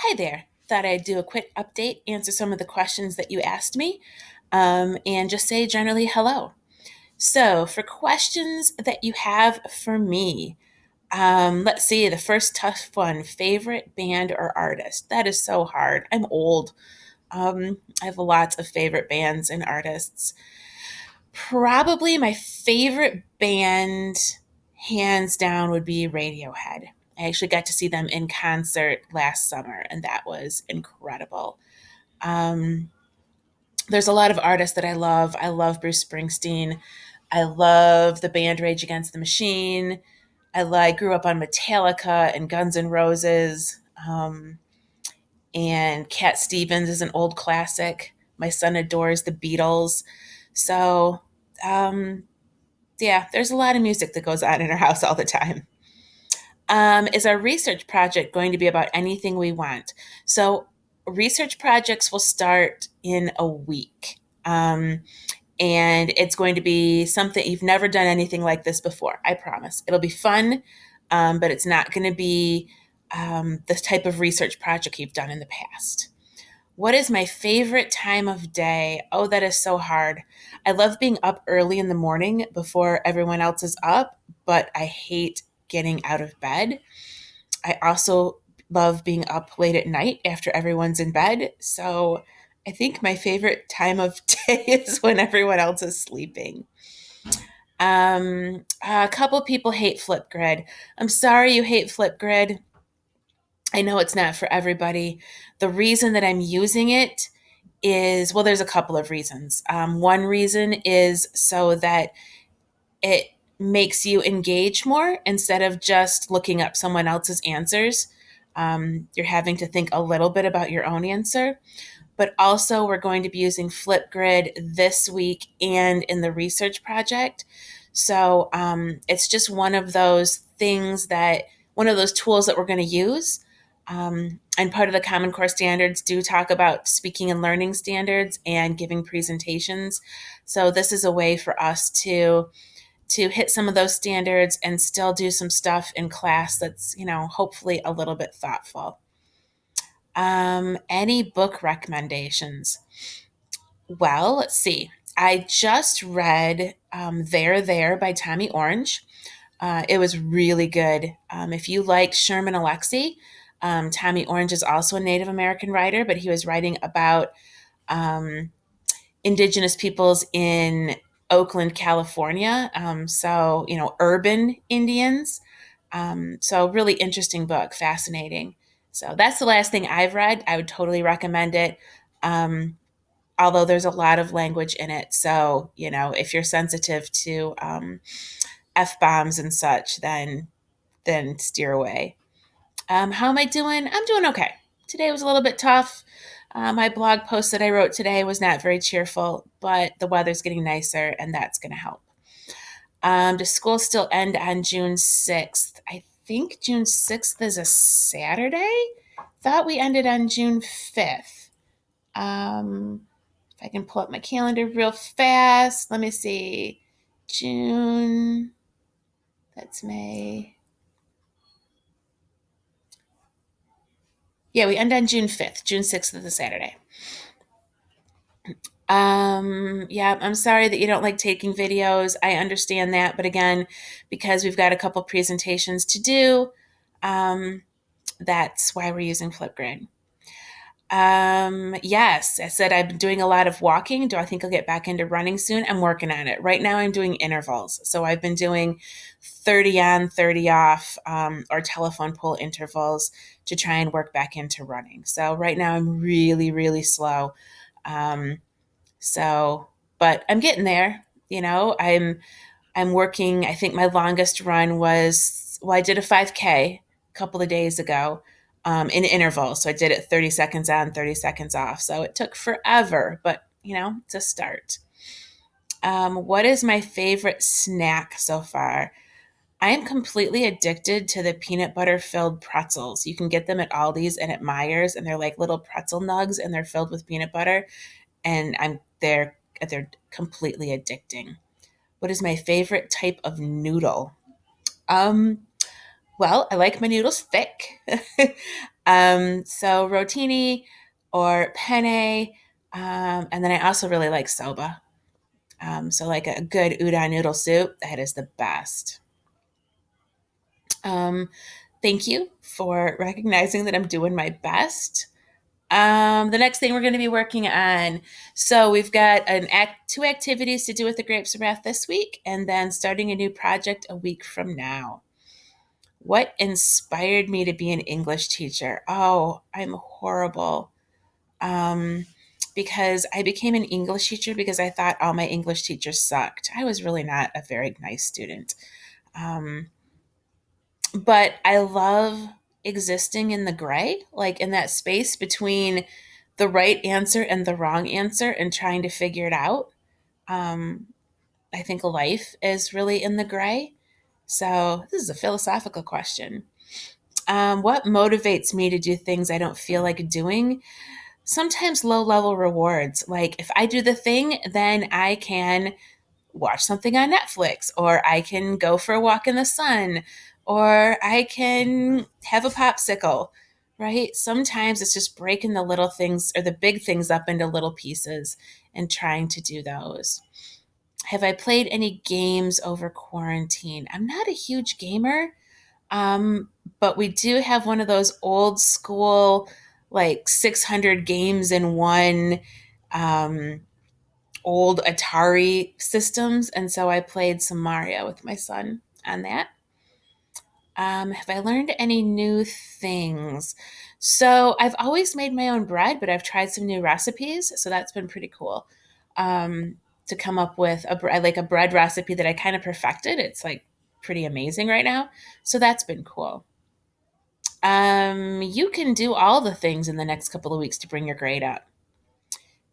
Hi there. Thought I'd do a quick update, answer some of the questions that you asked me, and just say generally hello. So, for questions that you have for me, let's see, the first tough one, favorite band or artist? That is so hard. I'm old. I have lots of favorite bands and artists. Probably my favorite band, hands down, would be Radiohead. I actually got to see them in concert last summer, and that was incredible. Um, there's a lot of artists that I love. I love Bruce Springsteen. I love the band Rage Against the Machine. Grew up on Metallica and Guns N' Roses. And Cat Stevens is an old classic. My son adores the Beatles. So, um, yeah, there's a lot of music that goes on in our house all the time. Is our research project going to be about anything we want? So, research projects will start in a week. And it's going to be something you've never done anything like this before. I promise. It'll be fun, but it's not going to be the type of research project you've done in the past. What is my favorite time of day? Oh, that is so hard. I love being up early in the morning before everyone else is up, but I hate getting out of bed. I also love being up late at night after everyone's in bed. So I think my favorite time of day is when everyone else is sleeping. A couple people hate Flipgrid. I'm sorry you hate Flipgrid. I know it's not for everybody. The reason that I'm using it is, well, there's a couple of reasons. One reason is so that it makes you engage more instead of just looking up someone else's answers. You're having to think a little bit about your own answer. But also, we're going to be using Flipgrid this week and in the research project. So it's just one of those tools that we're going to use. And part of the Common Core standards do talk about speaking and learning standards and giving presentations. So this is a way for us to hit some of those standards and still do some stuff in class that's, hopefully a little bit thoughtful. Any book recommendations? Well, let's see. I just read There by Tommy Orange. It was really good. If you like Sherman Alexie, Tommy Orange is also a Native American writer, but he was writing about um, indigenous peoples in Oakland, California. Urban Indians. So, really interesting book, fascinating. So, that's the last thing I've read. I would totally recommend it. Um, Although there's a lot of language in it. So, if you're sensitive to F bombs and such, then steer away. How am I doing? I'm doing okay. Today was a little bit tough. My blog post that I wrote today was not very cheerful, but the weather's getting nicer, and that's going to help. Does school still end on June 6th? I think June 6th is a Saturday. Thought we ended on June 5th. If I can pull up my calendar real fast, let me see. June, that's May. Yeah, we end on June 5th. June 6th is a Saturday. Yeah, I'm sorry that you don't like taking videos. I understand that, but again, because we've got a couple presentations to do, um, that's why we're using Flipgrid. Yes, I said I've been doing a lot of walking. Do I think I'll get back into running soon? I'm working on it. Right now, I'm doing intervals. So I've been doing 30 on, 30 off, or telephone pole intervals to try and work back into running. So right now, I'm really, really slow. Um, so, but I'm getting there. I'm working. I think my longest run was, well, I did a 5K a couple of days ago in intervals. So I did it 30 seconds on, 30 seconds off. So it took forever, but it's a start. What is my favorite snack so far? I am completely addicted to the peanut butter filled pretzels. You can get them at Aldi's and at Myers, and they're like little pretzel nugs, and they're filled with peanut butter. And they're completely addicting. What is my favorite type of noodle? Um, well, I like my noodles thick. So rotini or penne. And then I also really like soba. So like a good udon noodle soup, that is the best. Um, Thank you for recognizing that I'm doing my best. The next thing we're going to be working on. So we've got two activities to do with the Grapes of Wrath this week, and then starting a new project a week from now. What inspired me to be an English teacher? Oh, I'm horrible. Um, because I became an English teacher because I thought all my English teachers sucked. I was really not a very nice student. Um, but I love existing in the gray, like in that space between the right answer and the wrong answer and trying to figure it out. Um, I think life is really in the gray. So, this is a philosophical question. What motivates me to do things I don't feel like doing? Sometimes low level rewards. Like if I do the thing, then I can watch something on Netflix, or I can go for a walk in the sun, or I can have a popsicle, right? Sometimes it's just breaking the little things or the big things up into little pieces and trying to do those. Have I played any games over quarantine? I'm not a huge gamer, um, but we do have one of those old school, like 600 games in one um, old Atari systems. And so I played some Mario with my son on that. Have I learned any new things? So I've always made my own bread, but I've tried some new recipes. So that's been pretty cool. To come up with like a bread recipe that I kind of perfected. It's like pretty amazing right now. So that's been cool. You can do all the things in the next couple of weeks to bring your grade up.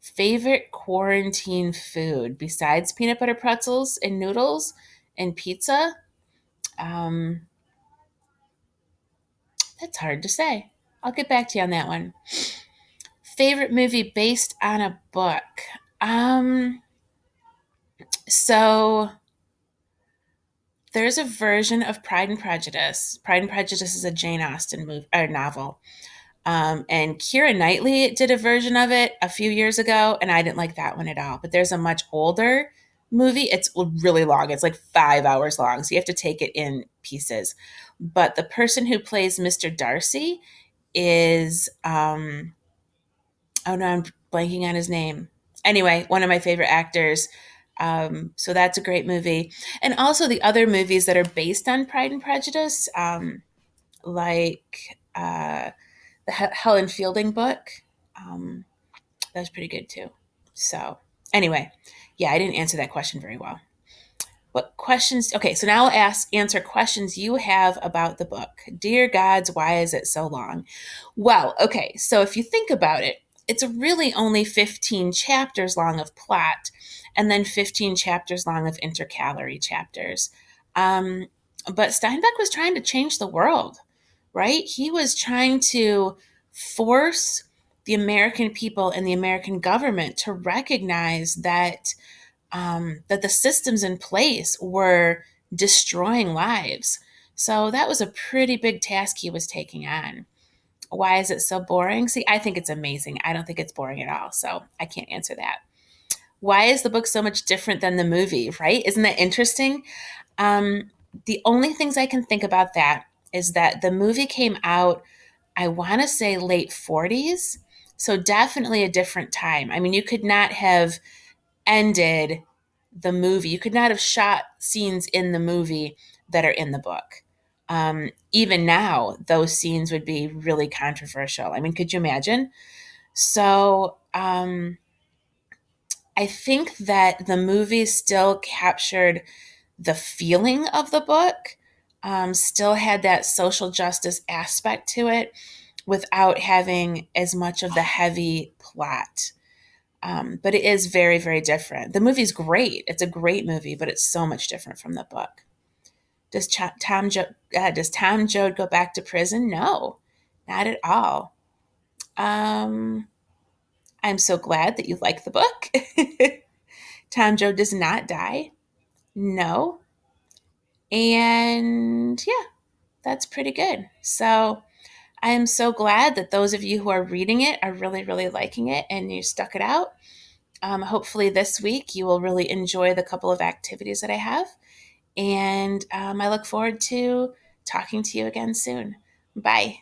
Favorite quarantine food besides peanut butter pretzels and noodles and pizza? Um, that's hard to say. I'll get back to you on that one. Favorite movie based on a book? Um, so there's a version of Pride and Prejudice. Pride and Prejudice is a Jane Austen movie or novel. And Keira Knightley did a version of it a few years ago, and I didn't like that one at all. But there's a much older movie. It's really long. It's like 5 hours long, so you have to take it in pieces. But the person who plays Mr. Darcy is oh no, I'm blanking on his name. Anyway, one of my favorite actors. So that's a great movie. And also the other movies that are based on Pride and Prejudice, like the Helen Fielding book. Um, that was pretty good too. So, anyway, yeah, I didn't answer that question very well. What questions? Okay, so now I'll answer questions you have about the book. Dear Gods, why is it so long? Well, okay, so if you think about it, it's really only 15 chapters long of plot and then 15 chapters long of intercalary chapters. Um, but Steinbeck was trying to change the world, right? He was trying to force the American people and the American government to recognize that the systems in place were destroying lives. So that was a pretty big task he was taking on. Why is it so boring? See, I think it's amazing. I don't think it's boring at all. So I can't answer that. Why is the book so much different than the movie, right? Isn't that interesting? Um, the only things I can think about that is that the movie came out, I want to say late 40s. So definitely a different time. I mean, you could not have ended the movie. You could not have shot scenes in the movie that are in the book. Even now, those scenes would be really controversial. I mean, could you imagine? So I think that the movie still captured the feeling of the book, still had that social justice aspect to it without having as much of the heavy plot. But it is very, very different. The movie's great. It's a great movie, but it's so much different from the book. Does Tom Joad go back to prison? No, not at all. Um, I'm so glad that you like the book. Tom Joad does not die. No. And yeah, that's pretty good. So I am so glad that those of you who are reading it are really, really liking it and you stuck it out. Hopefully, this week you will really enjoy the couple of activities that I have. And I look forward to talking to you again soon. Bye.